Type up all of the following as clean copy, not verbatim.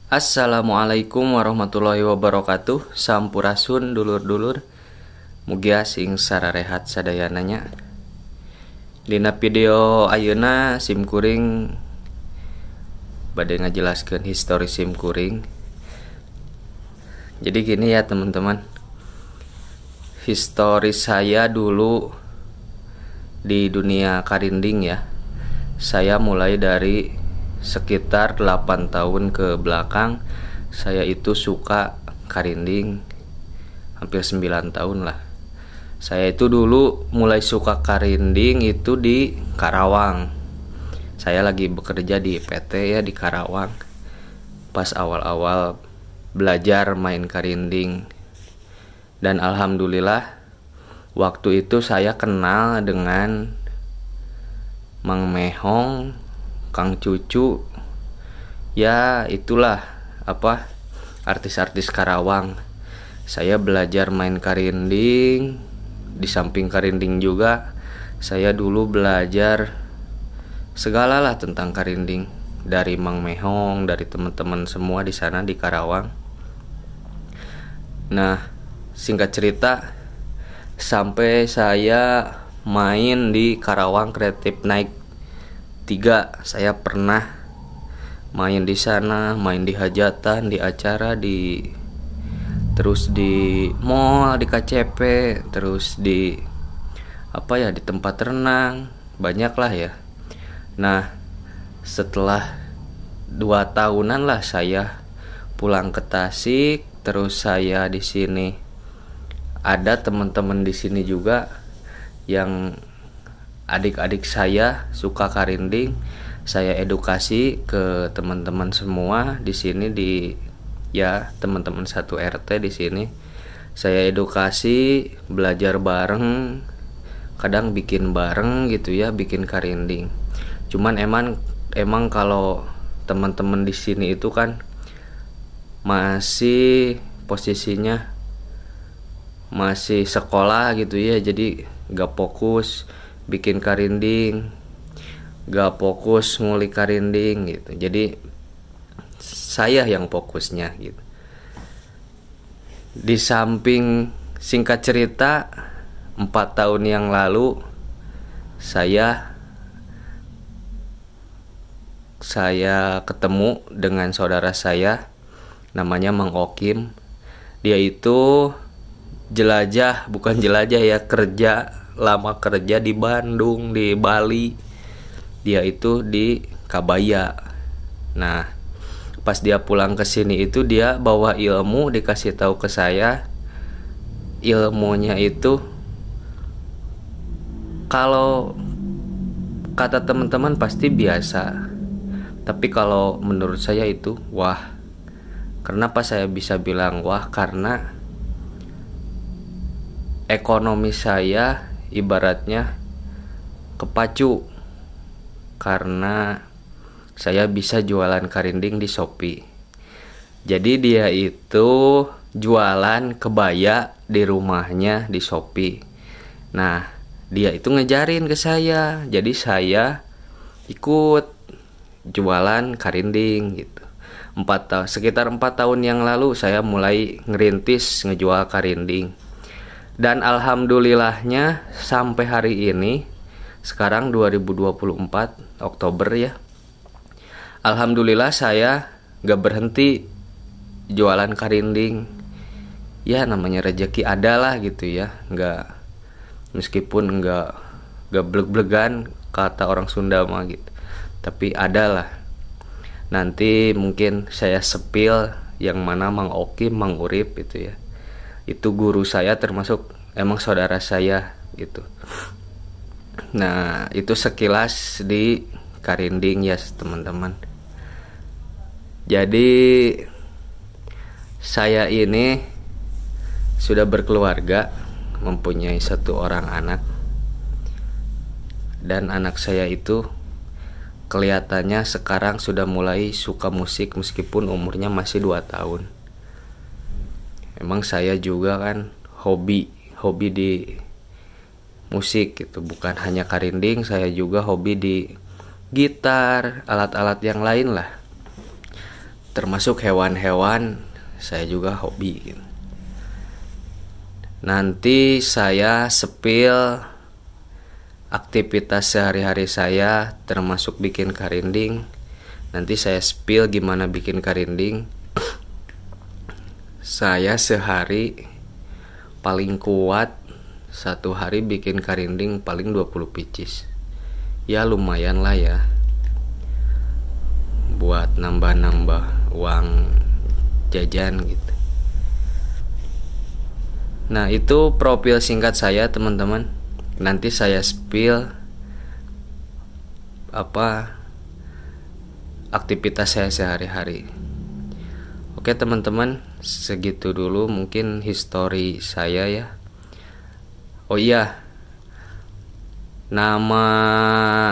Assalamualaikum warahmatullahi wabarakatuh. Sampurasun dulur-dulur. Mugia sing sararehat sadayananya. Dina video ayeuna simkuring bade ngajelaskeun histori simkuring. Jadi gini ya teman-teman. Histori saya dulu di dunia karinding ya. Saya mulai dari sekitar 8 tahun ke belakang. Saya itu suka karinding hampir 9 tahun lah. Saya itu dulu mulai suka karinding itu di Karawang. Saya lagi bekerja di PT ya di Karawang. Pas awal-awal belajar main karinding. Dan alhamdulillah waktu itu saya kenal dengan Mang Mehong, Kang Cucu, ya itulah artis-artis Karawang. Saya belajar main karinding. Di samping karinding juga saya dulu belajar segalalah tentang karinding dari Mang Mehong, dari teman-teman semua di sana di Karawang. Nah, singkat cerita, sampai saya main di Karawang Creative Night 3, saya pernah main di sana, main di hajatan, di acara, terus di mall, di KCP, terus di di tempat renang, banyak lah ya. Nah, setelah 2 tahunan lah saya pulang ke Tasik, terus saya di sini ada teman-teman di sini juga yang adik-adik saya suka karinding. Saya edukasi ke teman-teman semua di sini teman-teman satu RT di sini. Saya edukasi, belajar bareng, kadang bikin bareng gitu ya, bikin karinding. Cuman emang kalau teman-teman di sini itu kan masih posisinya masih sekolah gitu ya, jadi gak fokus bikin karinding, gak fokus ngulik karinding gitu. Jadi saya yang fokusnya gitu. Di samping singkat cerita 4 tahun yang lalu saya ketemu dengan saudara saya namanya Mang Okim. Dia itu bukan jelajah ya, lama kerja di Bandung, di Bali. Dia itu di Kabaya. Nah, pas dia pulang ke sini itu dia bawa ilmu, dikasih tahu ke saya. Ilmunya itu kalau kata teman-teman pasti biasa. Tapi kalau menurut saya itu wah. Kenapa saya bisa bilang wah? Karena ekonomi saya ibaratnya kepacu karena saya bisa jualan karinding di Shopee. Jadi dia itu jualan kebaya di rumahnya di Shopee. Nah, dia itu ngejarin ke saya. Jadi saya ikut jualan karinding gitu. Sekitar 4 tahun yang lalu saya mulai ngerintis ngejual karinding. Dan alhamdulillahnya sampai hari ini, sekarang 2024 Oktober ya, alhamdulillah saya gak berhenti jualan karinding. Ya namanya rezeki ada lah gitu ya, meskipun gak bleg-blegan kata orang Sunda mah gitu, tapi ada lah. Nanti mungkin saya sepil yang mana Mang Okim, Mang Urip itu ya. Itu guru saya, termasuk emang saudara saya gitu. Nah, itu sekilas di karinding ya teman-teman. Jadi saya ini sudah berkeluarga, mempunyai 1 orang anak. Dan anak saya itu kelihatannya sekarang sudah mulai suka musik meskipun umurnya masih 2 tahun. Emang saya juga kan hobi di musik gitu, bukan hanya karinding, saya juga hobi di gitar, alat-alat yang lain lah. termasuk hewan-hewan saya juga hobi gitu. Nanti saya spill aktivitas sehari-hari saya termasuk bikin karinding. Nanti saya spill gimana bikin karinding. Saya sehari paling kuat satu hari bikin karinding paling 20 pieces. Ya lumayan lah ya, buat nambah-nambah uang jajan gitu. Nah itu profil singkat saya teman-teman. Nanti saya spill aktivitas saya sehari-hari. Oke teman-teman, segitu dulu mungkin history saya ya. Oh iya, nama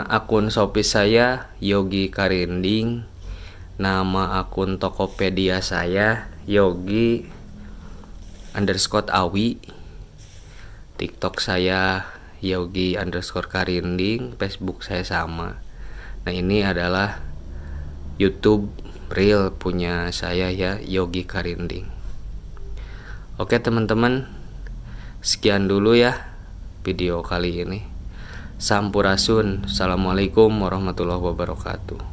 akun Shopee saya Yogi Karinding. Nama akun Tokopedia saya Yogi_Awi. TikTok saya Yogi_Karinding. Facebook saya sama. Nah ini adalah YouTube real punya saya ya, Yogi Karinding. Oke teman-teman, sekian dulu ya video kali ini. Sampurasun. Assalamualaikum warahmatullahi wabarakatuh.